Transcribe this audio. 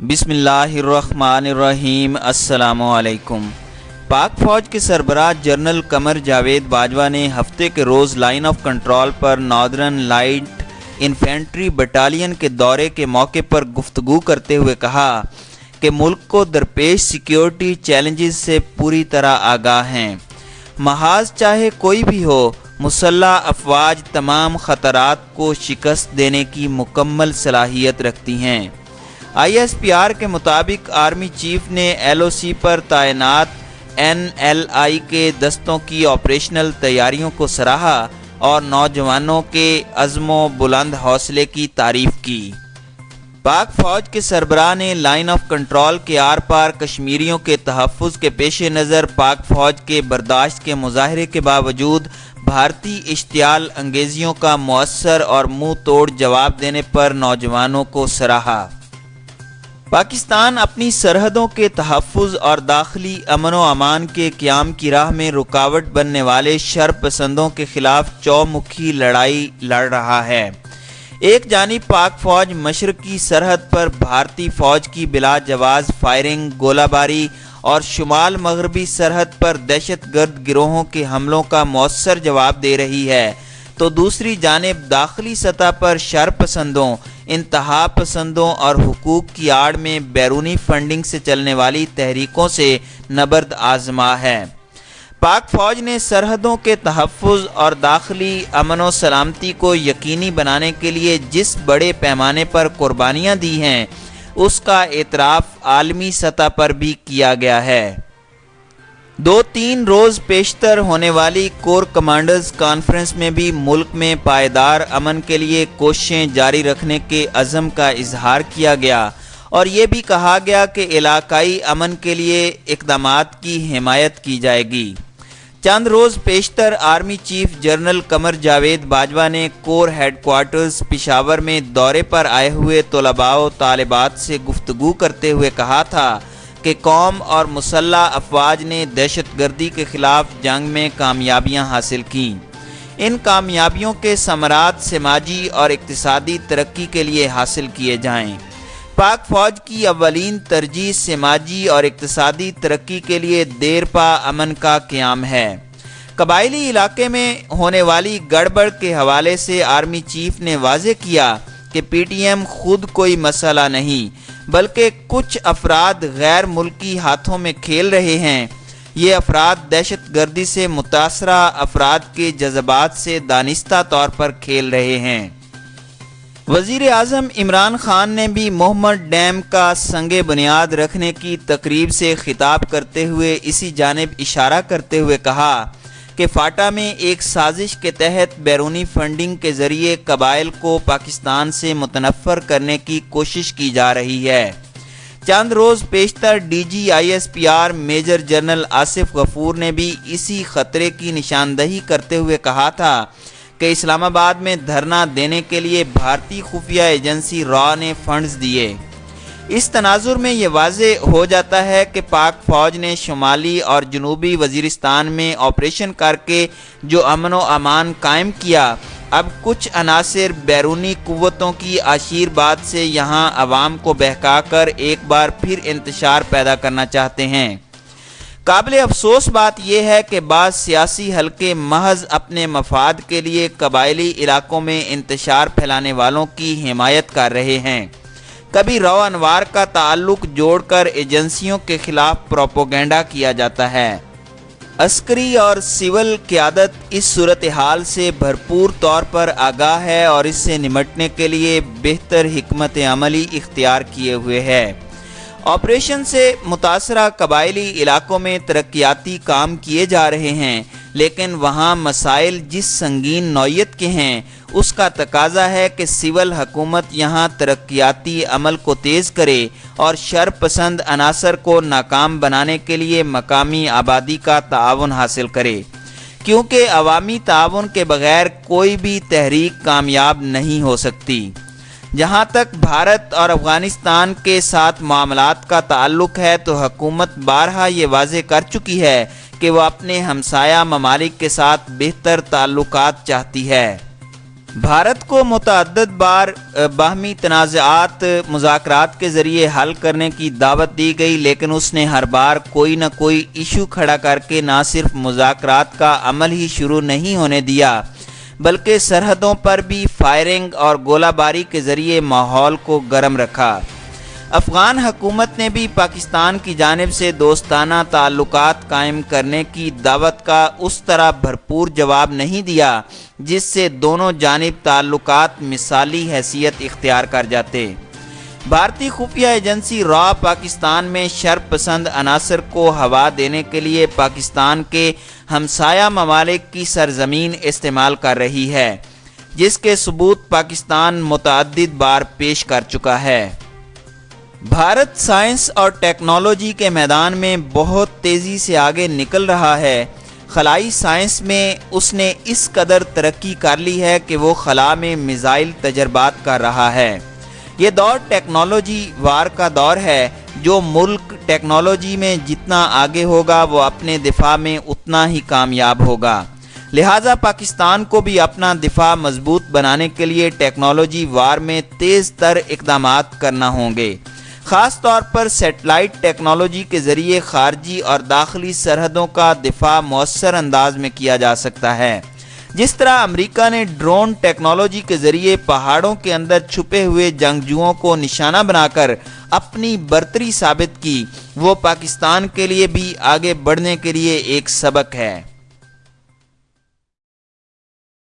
بسم اللہ الرحمن الرحیم۔ السلام علیکم۔ پاک فوج کے سربراہ جنرل قمر جاوید باجوہ نے ہفتے کے روز لائن آف کنٹرول پر ناردرن لائٹ انفینٹری بٹالین کے دورے کے موقع پر گفتگو کرتے ہوئے کہا کہ ملک کو درپیش سیکیورٹی چیلنجز سے پوری طرح آگاہ ہیں۔ محاذ چاہے کوئی بھی ہو، مسلح افواج تمام خطرات کو شکست دینے کی مکمل صلاحیت رکھتی ہیں۔ آئی ایس پی آر کے مطابق آرمی چیف نے ایل او سی پر تعینات این ایل آئی کے دستوں کی آپریشنل تیاریوں کو سراہا اور نوجوانوں کے عزم و بلند حوصلے کی تعریف کی۔ پاک فوج کے سربراہ نے لائن آف کنٹرول کے آر پار کشمیریوں کے تحفظ کے پیش نظر پاک فوج کے برداشت کے مظاہرے کے باوجود بھارتی اشتعال انگیزیوں کا مؤثر اور منہ توڑ جواب دینے پر نوجوانوں کو سراہا۔ پاکستان اپنی سرحدوں کے تحفظ اور داخلی امن و امان کے قیام کی راہ میں رکاوٹ بننے والے شر پسندوں کے خلاف چومکھی لڑائی لڑ رہا ہے۔ ایک جانب پاک فوج مشرقی سرحد پر بھارتی فوج کی بلا جواز فائرنگ، گولہ باری اور شمال مغربی سرحد پر دہشت گرد گروہوں کے حملوں کا مؤثر جواب دے رہی ہے، تو دوسری جانب داخلی سطح پر شر پسندوں، انتہا پسندوں اور حقوق کی آڑ میں بیرونی فنڈنگ سے چلنے والی تحریکوں سے نبرد آزما ہے۔ پاک فوج نے سرحدوں کے تحفظ اور داخلی امن و سلامتی کو یقینی بنانے کے لیے جس بڑے پیمانے پر قربانیاں دی ہیں، اس کا اعتراف عالمی سطح پر بھی کیا گیا ہے۔ 2-3 روز پیشتر ہونے والی کور کمانڈرز کانفرنس میں بھی ملک میں پائیدار امن کے لیے کوششیں جاری رکھنے کے عزم کا اظہار کیا گیا اور یہ بھی کہا گیا کہ علاقائی امن کے لیے اقدامات کی حمایت کی جائے گی۔ چند روز پیشتر army chief general Qamar Javed Bajwa نے کور ہیڈ کوارٹرز پشاور میں دورے پر آئے ہوئے طلباء و طالبات سے گفتگو کرتے ہوئے کہا تھا کہ قوم اور مسلح افواج نے دہشت گردی کے خلاف جنگ میں کامیابیاں حاصل کیں۔ ان کامیابیوں کے ثمرات سماجی اور اقتصادی ترقی کے لیے حاصل کیے جائیں۔ پاک فوج کی اولین ترجیح سماجی اور اقتصادی ترقی کے لیے دیرپا امن کا قیام ہے۔ قبائلی علاقے میں ہونے والی گڑبڑ کے حوالے سے آرمی چیف نے واضح کیا کہ پی ٹی ایم خود کوئی مسئلہ نہیں، بلکہ کچھ افراد غیر ملکی ہاتھوں میں کھیل رہے ہیں۔ یہ افراد دہشت گردی سے متاثرہ افراد کے جذبات سے دانستہ طور پر کھیل رہے ہیں۔ وزیر اعظم عمران خان نے بھی محمد ڈیم کا سنگ بنیاد رکھنے کی تقریب سے خطاب کرتے ہوئے اسی جانب اشارہ کرتے ہوئے کہا کہ فاٹا میں ایک سازش کے تحت بیرونی فنڈنگ کے ذریعے قبائل کو پاکستان سے متنفر کرنے کی کوشش کی جا رہی ہے۔ چند روز پیشتر D G I S P R major general Asif Ghafoor نے بھی اسی خطرے کی نشاندہی کرتے ہوئے کہا تھا کہ اسلام آباد میں دھرنا دینے کے لیے بھارتی خفیہ ایجنسی را نے فنڈز دیے۔ اس تناظر میں یہ واضح ہو جاتا ہے کہ پاک فوج نے شمالی اور جنوبی وزیرستان میں آپریشن کر کے جو امن و امان قائم کیا، اب کچھ عناصر بیرونی قوتوں کی آشیرواد سے یہاں عوام کو بہکا کر ایک بار پھر انتشار پیدا کرنا چاہتے ہیں۔ قابل افسوس بات یہ ہے کہ بعض سیاسی حلقے محض اپنے مفاد کے لیے قبائلی علاقوں میں انتشار پھیلانے والوں کی حمایت کر رہے ہیں۔ کبھی رو انوار کا تعلق جوڑ کر ایجنسیوں کے خلاف پروپیگنڈا کیا جاتا ہے۔ عسکری اور سول قیادت اس صورتحال سے بھرپور طور پر آگاہ ہے اور اس سے نمٹنے کے لیے بہتر حکمت عملی اختیار کیے ہوئے ہے۔ آپریشن سے متاثرہ قبائلی علاقوں میں ترقیاتی کام کیے جا رہے ہیں، لیکن وہاں مسائل جس سنگین نوعیت کے ہیں، اس کا تقاضا ہے کہ سول حکومت یہاں ترقیاتی عمل کو تیز کرے اور شر پسند عناصر کو ناکام بنانے کے لیے مقامی آبادی کا تعاون حاصل کرے، کیونکہ عوامی تعاون کے بغیر کوئی بھی تحریک کامیاب نہیں ہو سکتی۔ جہاں تک بھارت اور افغانستان کے ساتھ معاملات کا تعلق ہے تو حکومت بارہا یہ واضح کر چکی ہے کہ وہ اپنے ہمسایہ ممالک کے ساتھ بہتر تعلقات چاہتی ہے۔ بھارت کو متعدد بار باہمی تنازعات مذاکرات کے ذریعے حل کرنے کی دعوت دی گئی، لیکن اس نے ہر بار کوئی نہ کوئی ایشو کھڑا کر کے نہ صرف مذاکرات کا عمل ہی شروع نہیں ہونے دیا بلکہ سرحدوں پر بھی فائرنگ اور گولہ باری کے ذریعے ماحول کو گرم رکھا۔ افغان حکومت نے بھی پاکستان کی جانب سے دوستانہ تعلقات قائم کرنے کی دعوت کا اس طرح بھرپور جواب نہیں دیا جس سے دونوں جانب تعلقات مثالی حیثیت اختیار کر جاتے۔ بھارتی خفیہ ایجنسی را پاکستان میں شر پسند عناصر کو ہوا دینے کے لیے پاکستان کے ہمسایہ ممالک کی سرزمین استعمال کر رہی ہے، جس کے ثبوت پاکستان متعدد بار پیش کر چکا ہے۔ بھارت سائنس اور ٹیکنالوجی کے میدان میں بہت تیزی سے آگے نکل رہا ہے۔ خلائی سائنس میں اس نے اس قدر ترقی کر لی ہے کہ وہ خلا میں میزائل تجربات کر رہا ہے۔ یہ دور ٹیکنالوجی وار کا دور ہے۔ جو ملک ٹیکنالوجی میں جتنا آگے ہوگا وہ اپنے دفاع میں اتنا ہی کامیاب ہوگا۔ لہٰذا پاکستان کو بھی اپنا دفاع مضبوط بنانے کے لیے ٹیکنالوجی وار میں تیز تر اقدامات کرنا ہوں گے۔ خاص طور پر سیٹلائٹ ٹیکنالوجی کے ذریعے خارجی اور داخلی سرحدوں کا دفاع مؤثر انداز میں کیا جا سکتا ہے۔ جس طرح امریکہ نے ڈرون ٹیکنالوجی کے ذریعے پہاڑوں کے اندر چھپے ہوئے جنگجوؤں کو نشانہ بنا کر اپنی برتری ثابت کی، وہ پاکستان کے لیے بھی آگے بڑھنے کے لیے ایک سبق ہے۔